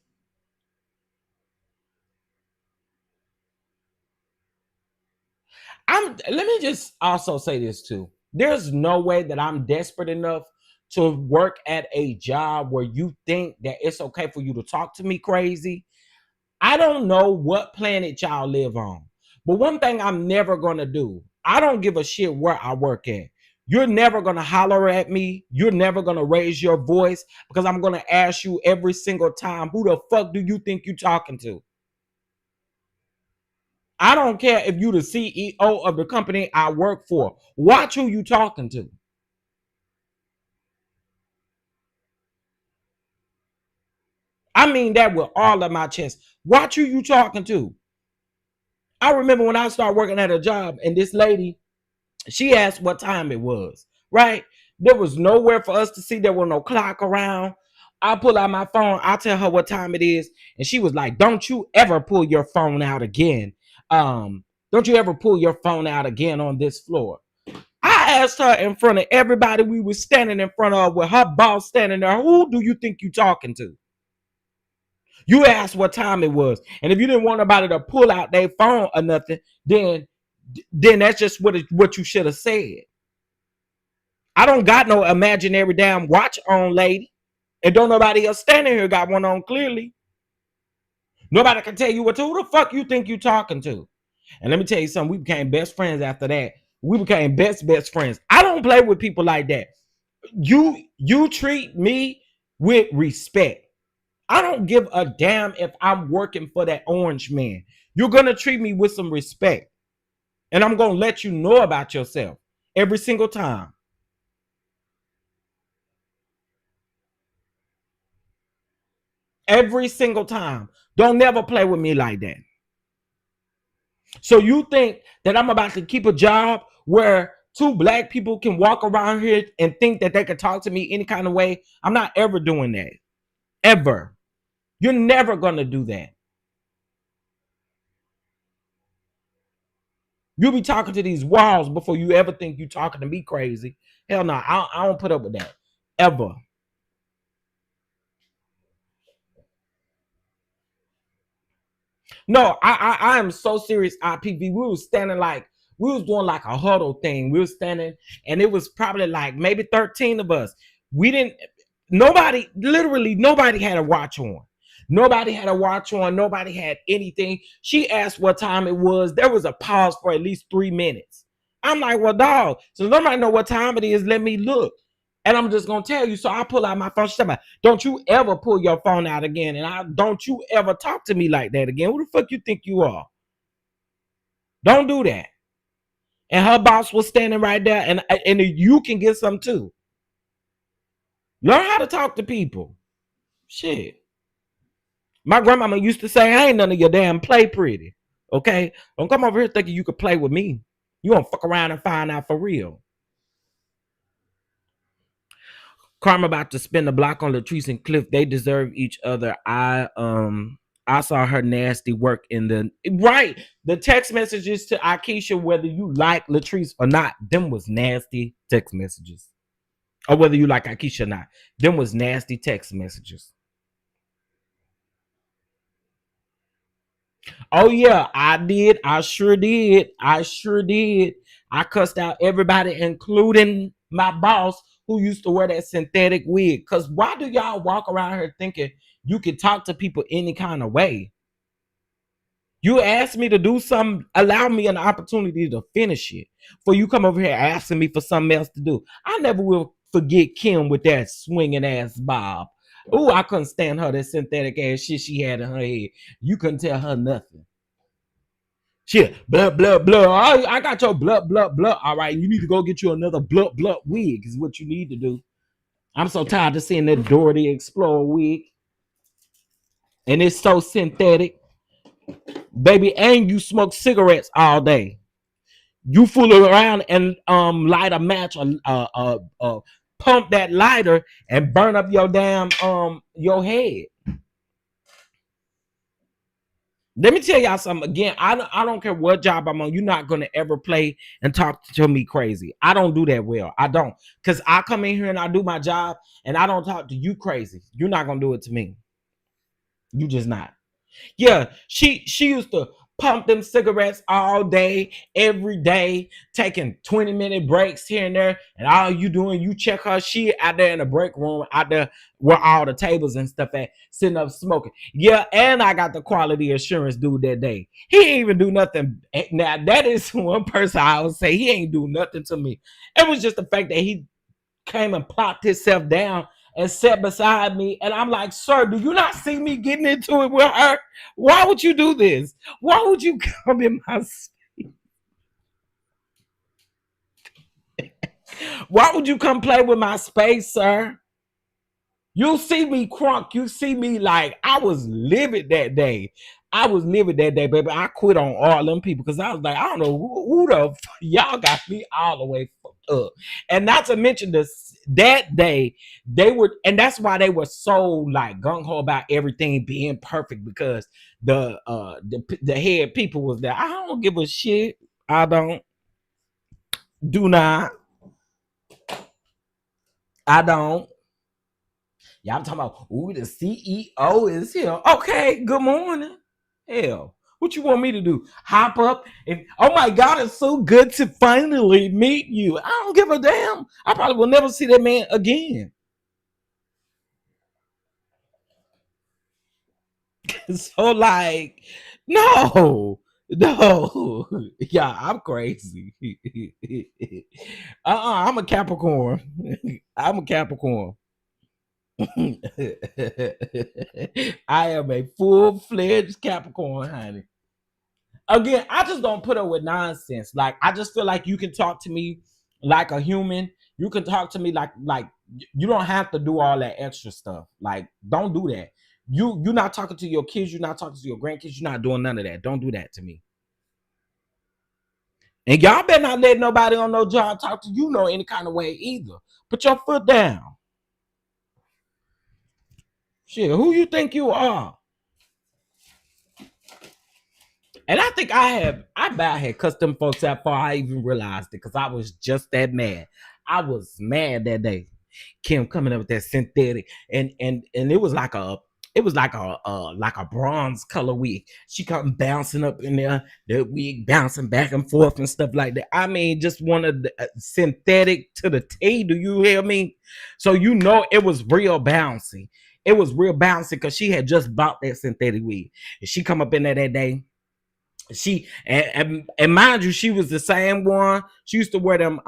Let me just also say this too. There's no way that I'm desperate enough to work at a job where you think that it's okay for you to talk to me crazy. I don't know what planet y'all live on, but one thing I'm never going to do, I don't give a shit where I work at. You're never going to holler at me. You're never going to raise your voice, because I'm going to ask you every single time, who the fuck do you think you're talking to? I don't care if you the CEO of the company I work for. Watch who you talking to. I mean that with all of my chest. Watch who you talking to. I remember when I started working at a job, and this lady, she asked what time it was, right? There was nowhere for us to see. There was no clock around. I pull out my phone. I tell her what time it is. And she was like, don't you ever pull your phone out again. Don't you ever pull your phone out again on this floor. I asked her in front of everybody we were standing in front of, with her boss standing there, who do you think you talking to? You asked what time it was. And if you didn't want nobody to pull out their phone or nothing, then that's just what you should have said. I don't got no imaginary damn watch on, lady. And don't nobody else standing here got one on clearly. Nobody can tell you who the fuck you think you talking to. And let me tell you something, we became best friends after that. We became best friends. I don't play with people like that. You treat me with respect. I don't give a damn if I'm working for that orange man. You're going to treat me with some respect. And I'm going to let you know about yourself every single time. Every single time. Don't never play with me like that. So you think that I'm about to keep a job where two black people can walk around here and think that they can talk to me any kind of way? I'm not ever doing that. Ever. You're never going to do that. You'll be talking to these walls before you ever think you're talking to me crazy. Hell no, I don't put up with that. Ever. No, I am so serious, IPV. We was doing like a huddle thing. We were standing, and it was probably like maybe 13 of us. Literally nobody had a watch on. Nobody had a watch on. Nobody had anything. She asked what time it was. There was a pause for at least 3 minutes. I'm like, well, dog, so nobody know what time it is. Let me look. And I'm just gonna tell you. So I pull out my phone. She's like, don't you ever pull your phone out again. And I don't you ever talk to me like that again. Who the fuck you think you are? Don't do that. And her boss was standing right there, and you can get some too. Learn how to talk to people. Shit. My grandmama used to say, I ain't none of your damn play pretty. Okay? Don't come over here thinking you could play with me. You gonna fuck around and find out for real. Karma about to spin the block on Latrice and Cliff. They deserve each other. I saw her nasty work in the text messages to Akeisha, whether you like Latrice or not, them was nasty text messages. Or whether you like Akeisha or not, them was nasty text messages. Oh yeah, I did. I sure did. I cussed out everybody, including my boss, who used to wear that synthetic wig. Cause why do y'all walk around here thinking you can talk to people any kind of way? You asked me to do something, allow me an opportunity to finish it. For you come over here asking me for something else to do. I never will forget Kim with that swinging ass bob. Oh, I couldn't stand her, that synthetic ass shit she had in her head. You couldn't tell her nothing. Shit, blah, blah, blah. I got your blah, blah, blah. All right, you need to go get you another blah, blah wig is what you need to do. I'm so tired of seeing that Dorothy Explorer wig. And it's so synthetic. Baby, and you smoke cigarettes all day. You fool around and light a match or pump that lighter and burn up your damn your head. Let me tell y'all something again. I don't care what job I'm on. You're not gonna ever play and talk to me crazy. I don't do that well. I don't, because I come in here and I do my job and I don't talk to you crazy. You're not gonna do it to me. You just not. Yeah, she used to pump them cigarettes all day, every day, taking 20-minute breaks here and there. And all you doing, you check her shit out there in the break room, out there where all the tables and stuff at, sitting up smoking. Yeah, and I got the quality assurance dude that day. He ain't even do nothing. Now, that is one person I would say he ain't do nothing to me. It was just the fact that he came and plopped himself down and sat beside me, and I'm like, sir, do you not see me getting into it with her? Why would you do this? Why would you come in my space? Why would you come play with my space, sir? You see me crunk. You see me like I was livid that day. Baby. I quit on all them people because I was like, I don't know who the y'all got me all the way fucked up. And not to mention this, that day they were, and that's why they were so like gung ho about everything being perfect, because the head people was there. I don't give a shit. I don't. Do not. I don't. Y'all talking about, ooh, the CEO is here. Okay, good morning. Hell, what you want me to do? Hop up and, oh my God, it's so good to finally meet you. I don't give a damn. I probably will never see that man again. So like, no. Yeah, I'm crazy. I'm a Capricorn. I'm a Capricorn. I am a full-fledged Capricorn, honey. Again, I just don't put up with nonsense. Like, I just feel like you can talk to me like a human. You can talk to me like you don't have to do all that extra stuff. Like, don't do that. You're not talking to your kids. You're not talking to your grandkids. You're not doing none of that. Don't do that to me. And y'all better not let nobody on no job talk to you no any kind of way either. Put your foot down. Shit, who you think you are? And I think I had cussed them folks out before I even realized it, because I was just that mad. I was mad that day. Kim coming up with that synthetic, and it was like a bronze color wig. She come bouncing up in there, the wig bouncing back and forth and stuff like that. I mean, just one of the synthetic to the T. Do you hear me? So you know it was real bouncy. It was real bouncy because she had just bought that synthetic wig. And she come up in there that day. She and mind you, she was the same one. She used to wear them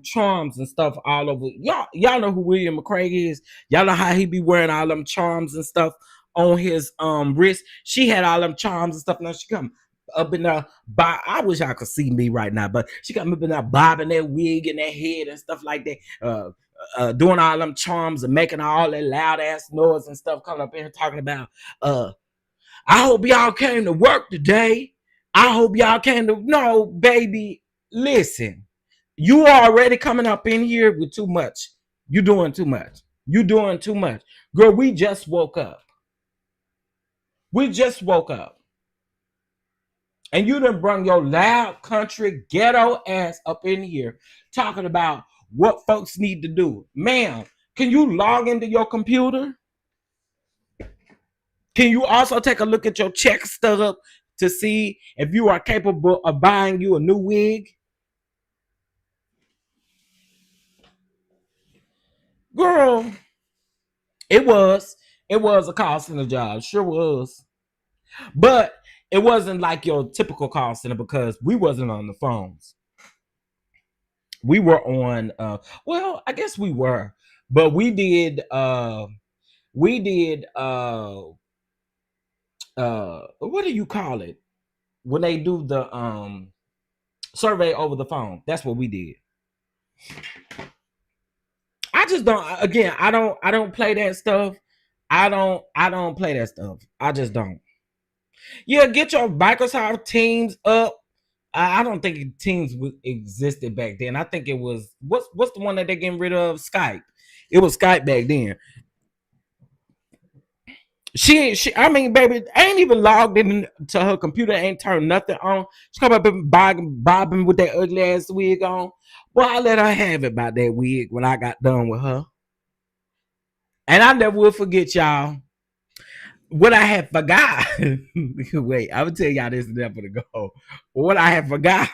charms and stuff all over. Y'all know who William McCraig is. Y'all know how he be wearing all them charms and stuff on his wrist. She had all them charms and stuff. Now she come up in there. I wish y'all could see me right now, but she come up in there bobbing that wig in that head and stuff like that. Doing all them charms and making all that loud ass noise and stuff, coming up in here talking about I hope y'all came to work today. I hope y'all came to. No, baby, listen. You already coming up in here with too much. You doing too much. You doing too much. Girl, we just woke up. We just woke up. And you done bring your loud country ghetto ass up in here talking about what folks need to do. Ma'am, can you log into your computer? Can you also take a look at your check stub to see if you are capable of buying you a new wig? Girl, it was. It was a call center job. Sure was. But it wasn't like your typical call center because we wasn't on the phones. We were on well, I guess we were. But we did what do you call it? When they do the survey over the phone. That's what we did. I just don't. Again, I don't play that stuff. I don't play that stuff. I just don't. Yeah, get your Microsoft Teams up. I don't think Teams existed back then. I think it was what's the one that they getting rid of? Skype. It was Skype back then. She I mean, baby, ain't even logged in to her computer, ain't turned nothing on. She come up and bobbing with that ugly ass wig on. Well, I let her have it about that wig when I got done with her. And I never will forget, y'all, what I had forgot. Wait, I will tell y'all this never to go. What I had forgot.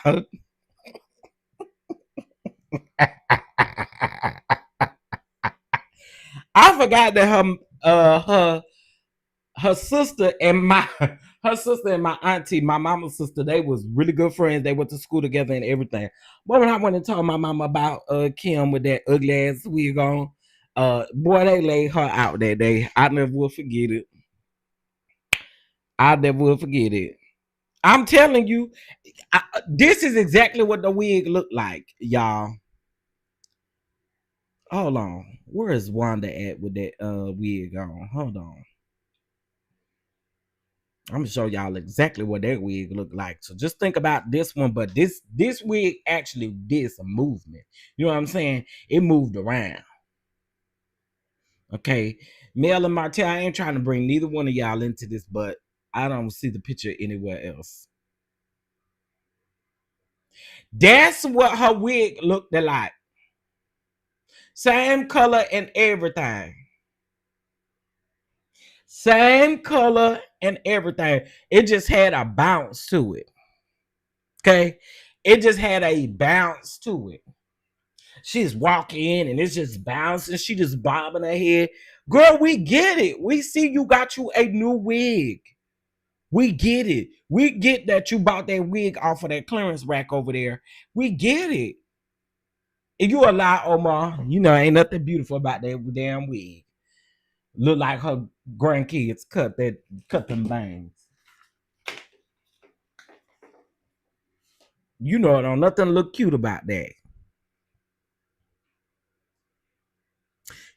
I forgot that her sister and my her sister and my auntie, my mama's sister, they was really good friends. They went to school together and everything. But when I went and told my mama about Kim with that ugly ass wig on, boy, they laid her out that day. I never will forget it. I never will forget it. I'm telling you, this is exactly what the wig looked like, y'all. Hold on. Where is Wanda at with that wig on? Hold on. I'm gonna show y'all exactly what that wig looked like. So just think about this one, but this wig actually did some movement. You know what I'm saying? It moved around. Okay. Mel and Martell, I ain't trying to bring neither one of y'all into this, but I don't see the picture anywhere else. That's what her wig looked like. Same color and everything. Same color and everything. It just had a bounce to it. Okay. It just had a bounce to it. She's walking in and it's just bouncing. She just bobbing her head. Girl, we get it. We see you got you a new wig. We get it. We get that you bought that wig off of that clearance rack over there. We get it. If you a lie, Omar, you know ain't nothing beautiful about that damn wig. Look like her grandkids cut them bangs. You know, don't nothing look cute about that.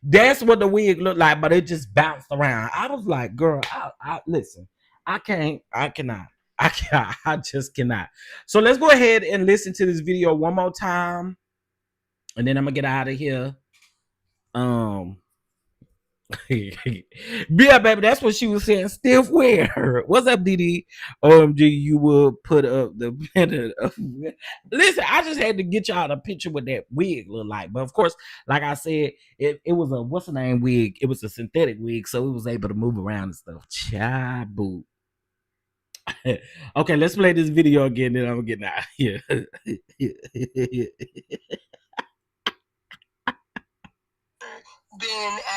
That's what the wig looked like, but it just bounced around. I was like, girl, I listen. I cannot. I can't. I just cannot. So let's go ahead and listen to this video one more time, and then I'm gonna get out of here. Um, yeah, baby, that's what she was saying. Stiff wear. What's up, DD? OMG, you will put up the pennant. Listen, I just had to get y'all the picture what that wig look like. But of course, like I said, it was a what's the name wig? It was a synthetic wig, so it was able to move around and stuff. Chabu. Okay, let's play this video again, then I'm getting out of here. Been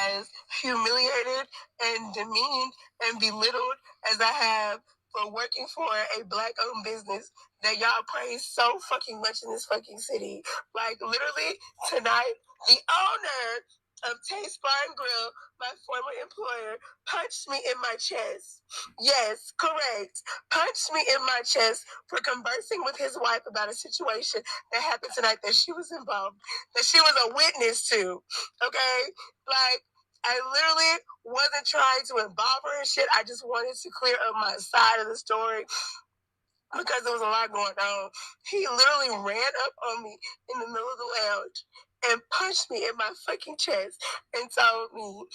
as humiliated and demeaned and belittled as I have for working for a Black-owned business that y'all praise so fucking much in this fucking city. Like, literally, tonight, the owner of Taste Bar and Grill, my former employer, punched me in my chest. Yes, correct. Punched me in my chest for conversing with his wife about a situation that happened tonight that she was involved, that she was a witness to. Okay? Like, I literally wasn't trying to involve her in shit. I just wanted to clear up my side of the story because there was a lot going on. He literally ran up on me in the middle of the lounge and punched me in my fucking chest and told me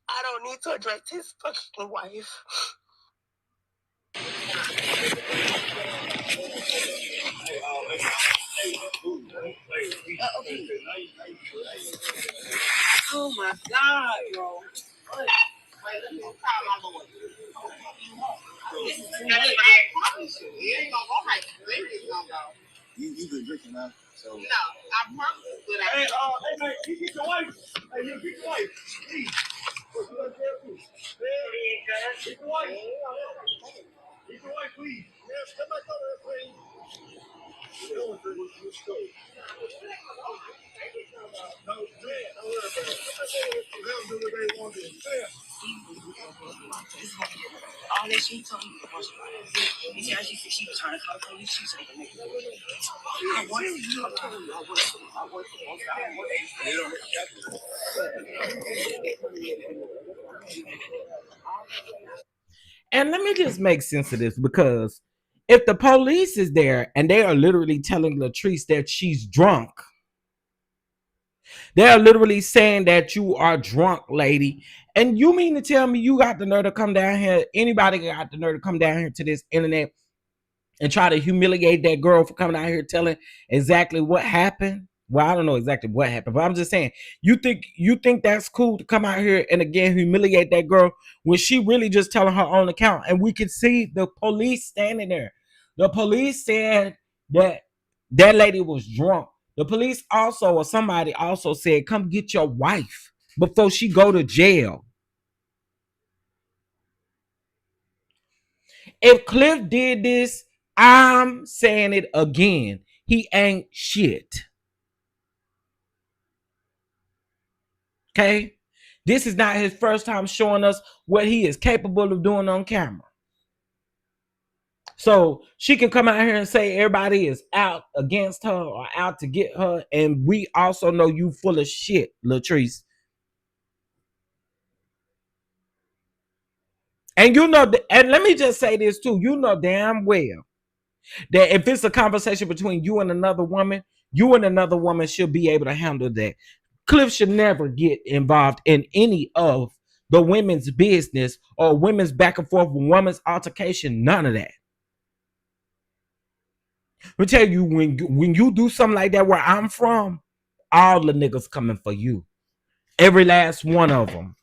I don't need to address his fucking wife. Oh my God, bro. Wait, let me call my lawyer. This is too much. He ain't gonna go like this. You've been drinking now, so. No, I promise you that. Hey, man, you get your wife. Hey, you get your wife. Please. What you gonna do? Get your wife. Get your wife, please. Yes, come back over here, please. No, man, don't worry about it. Let them do what they want to do. All that she told me was right. He said she was trying to call the police. She said, I want you. I want And let me just make sense of this, because if the police is there and they are literally telling Latrice that she's drunk, they are literally saying that you are drunk, lady. And you mean to tell me you got the nerve to come down here? Anybody got the nerve to come down here to this internet and try to humiliate that girl for coming out here telling exactly what happened? Well, I don't know exactly what happened, but I'm just saying, you think that's cool to come out here and again humiliate that girl when she really just telling her own account? And we could see the police standing there. The police said that that lady was drunk. The police also, or somebody also said, come get your wife before she go to jail. If Cliff did this, I'm saying it again. He ain't shit. Okay? This is not his first time showing us what he is capable of doing on camera. So she can come out here and say everybody is out against her or out to get her. And we also know you full of shit, Latrice. And you know, and let me just say this too. You know damn well that if it's a conversation between you and another woman, you and another woman should be able to handle that. Cliff should never get involved in any of the women's business or women's back and forth, women's altercation, none of that. Let me tell you, when you do something like that where I'm from, all the niggas coming for you. Every last one of them.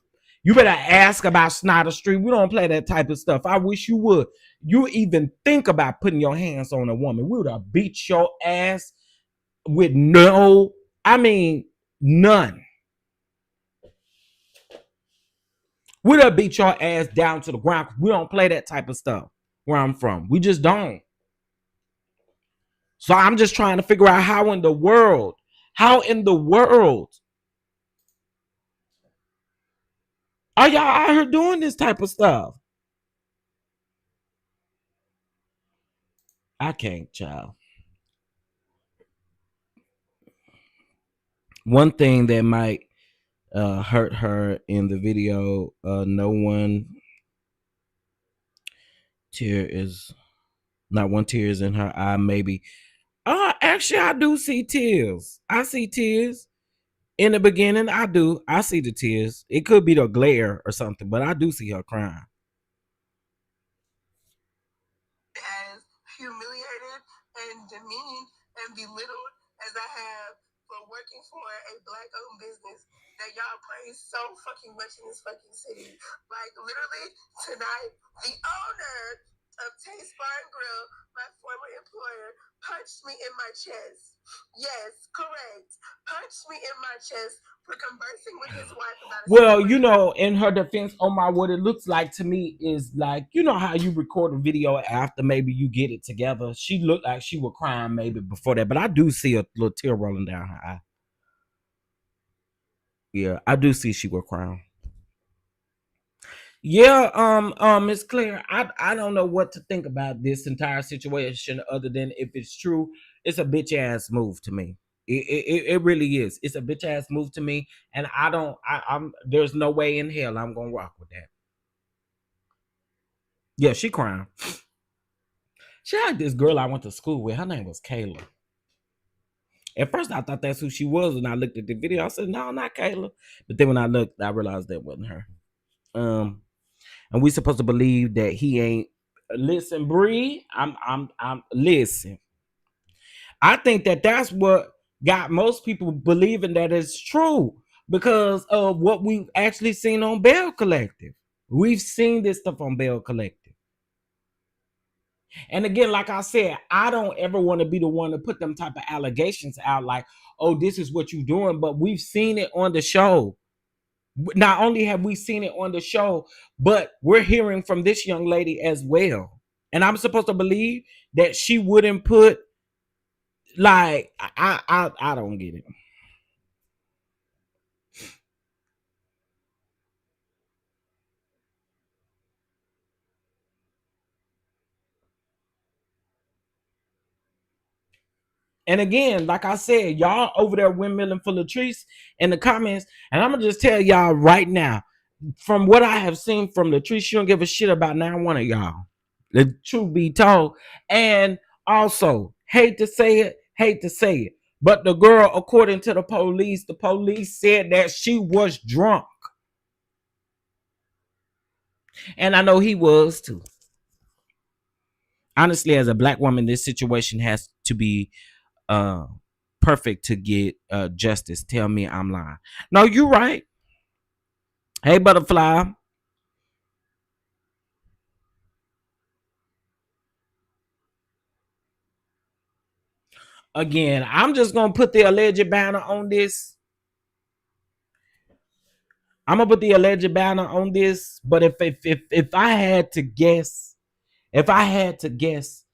You better ask about Snyder Street. We don't play that type of stuff. I wish you would. You even think about putting your hands on a woman, we would have beat your ass with none. We'd have beat your ass down to the ground. We don't play that type of stuff where I'm from. We just don't. So I'm just trying to figure out how in the world are y'all out here doing this type of stuff? I can't, child. One thing that might hurt her in the video, no one tear is not one tear is in her eye, maybe. Actually, I do see tears. I see tears. In the beginning, I do. I see the tears. It could be the glare or something, but I do see her crying. As humiliated and demeaned and belittled as I have for working for a Black-owned business that y'all praise so fucking much in this fucking city. Like, literally, tonight, the owner of Taste Bar and Grill, my former employer, punched me in my chest. Yes, correct. Punched me in my chest for conversing with his wife about a Well, you situation. know, in her defense, Omar, what it looks like to me is like, you know how you record a video after maybe you get it together. She looked like she was crying maybe before that, but I do see a little tear rolling down her eye. Yeah, I do see she was crying. Yeah, Miss Claire, I don't know what to think about this entire situation other than if it's true, it's a bitch ass move to me. It really is. It's a bitch ass move to me, and I'm there's no way in hell I'm gonna rock with that. Yeah, she crying. She had this girl I went to school with. Her name was Kayla. At first, I thought that's who she was, and I looked at the video. I said, "No, not Kayla." But then when I looked, I realized that wasn't her. And we supposed to believe that he ain't. Listen, Bree. I'm. Listen. I think that that's what got most people believing that it's true because of what we've actually seen on Bell Collective. We've seen this stuff on Bell Collective. And again, like I said, I don't ever want to be the one to put them type of allegations out like, oh, this is what you're doing, but we've seen it on the show. Not only have we seen it on the show, but we're hearing from this young lady as well. And I'm supposed to believe that she wouldn't put like I don't get it. And again, like I said, y'all over there windmilling for Latrice in the comments, and I'm gonna just tell y'all right now, from what I have seen from Latrice, she don't give a shit about now one of y'all. The truth be told, and also hate to say it, but the girl, according to the police said that she was drunk, and I know he was too. Honestly, as a black woman, this situation has to be uh perfect to get justice. Tell me I'm lying. No, you right. Hey, butterfly. Again, I'm just gonna put the alleged banner on this. I'm gonna put the alleged banner on this. But if I had to guess, if I had to guess,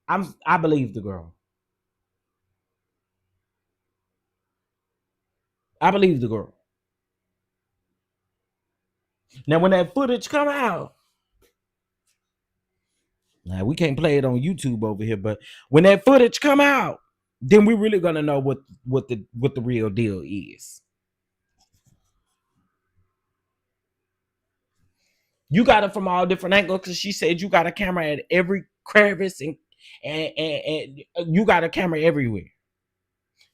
I believe the girl. I believe the girl. Now, when that footage come out, now we can't play it on YouTube over here, but when that footage come out, then we really gonna know what the real deal is. You got it from all different angles because she said you got a camera at every crevice and you got a camera everywhere.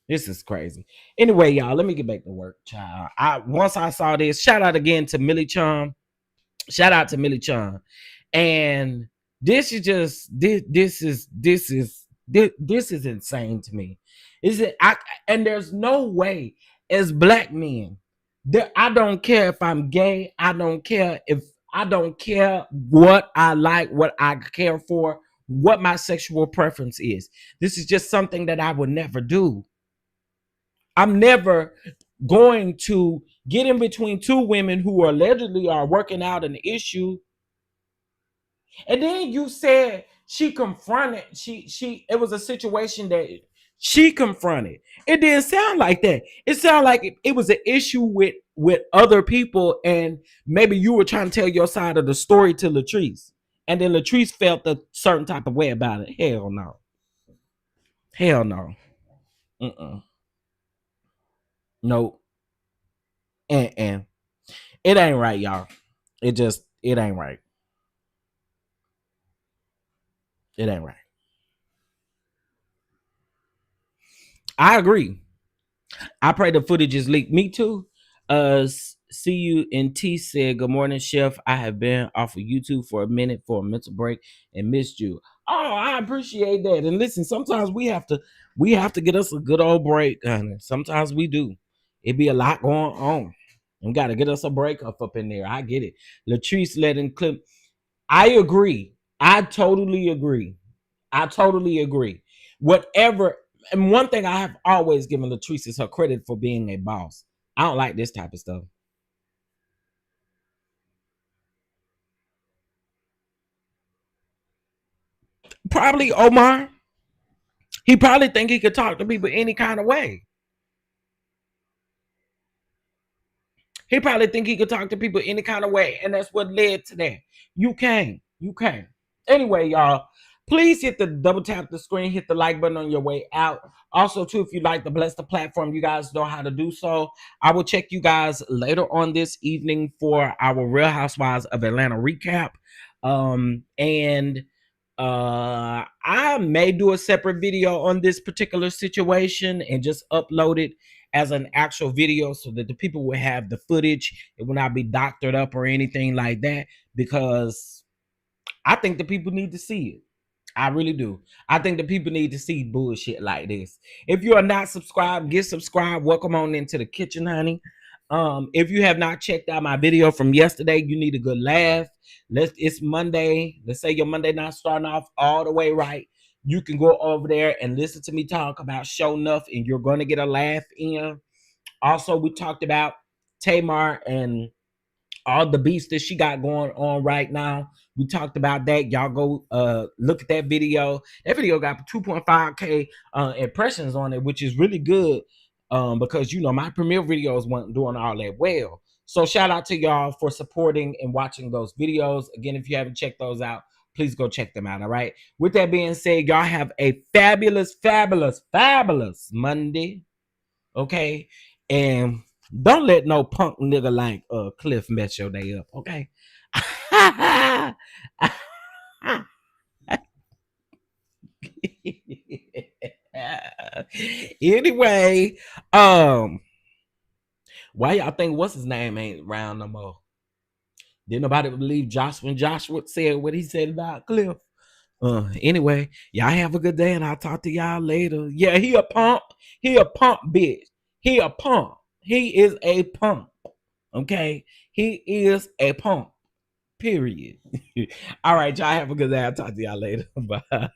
This is crazy. Anyway, y'all, let me get back to work, child. Once I saw this, shout out again to Millie Chum. Shout out to Millie Chum. And this is just this is insane to me. Is it I and there's no way as black men that I don't care if I'm gay, I don't care what I like, what I care for, what my sexual preference is. This is just something that I would never do. I'm never going to get in between two women who allegedly are working out an issue. And then you said she confronted, she it was a situation that she confronted. It didn't sound like that. It sounded like it was an issue with other people, and maybe you were trying to tell your side of the story to Latrice. And then Latrice felt a certain type of way about it. Hell no. Hell no. Mm-mm. Nope. And it ain't right, y'all. It ain't right. It ain't right. I agree. I pray the footage is leaked. Me too. See you in T said, good morning, chef. I have been off of YouTube for a minute for a mental break and missed you. Oh, I appreciate that. And listen, sometimes we have to get us a good old break, honey. Sometimes we do. It be a lot going on. And got to get us a break up in there. I get it. Latrice letting clip. I agree. I totally agree. I totally agree. Whatever, and one thing I have always given Latrice is her credit for being a boss. I don't like this type of stuff. Probably Omar. He probably think he could talk to people any kind of way. He probably think he could talk to people any kind of way, and that's what led to that. You can, you can. Anyway, y'all, please hit the double tap the screen, hit the like button on your way out. Also, too, if you like to bless the platform, you guys know how to do so. I will check you guys later on this evening for our Real Housewives of Atlanta recap. And I may do a separate video on this particular situation and just upload it as an actual video so that the people will have the footage. It will not be doctored up or anything like that, because I think the people need to see it. I really do. I think the people need to see bullshit like this. If you are not subscribed, get subscribed. Welcome on into the kitchen, honey. If you have not checked out my video from yesterday, you need a good laugh. It's Monday. Let's say your Monday not starting off all the way right. You can go over there and listen to me talk about show enough, and you're going to get a laugh in. Also, we talked about Tamar and all the beats that she got going on right now. We talked about that. Y'all go look at that video. That video got 2.5K impressions on it, which is really good, because you know my premiere videos weren't doing all that well. So shout out to y'all for supporting and watching those videos. Again, if you haven't checked those out, please go check them out. All right. With that being said, y'all have a fabulous, fabulous, fabulous Monday. Okay. And don't let no punk nigga like Cliff mess your day up, okay? Anyway, why y'all think what's his name ain't around no more? Didn't nobody believe Josh when Joshua said what he said about Cliff? Anyway, y'all have a good day, and I'll talk to y'all later. Yeah, he a pump. He a pump, bitch. He a pump. He is a pump. Okay, he is a pump. Period. All right, y'all have a good day. I'll talk to y'all later. Bye.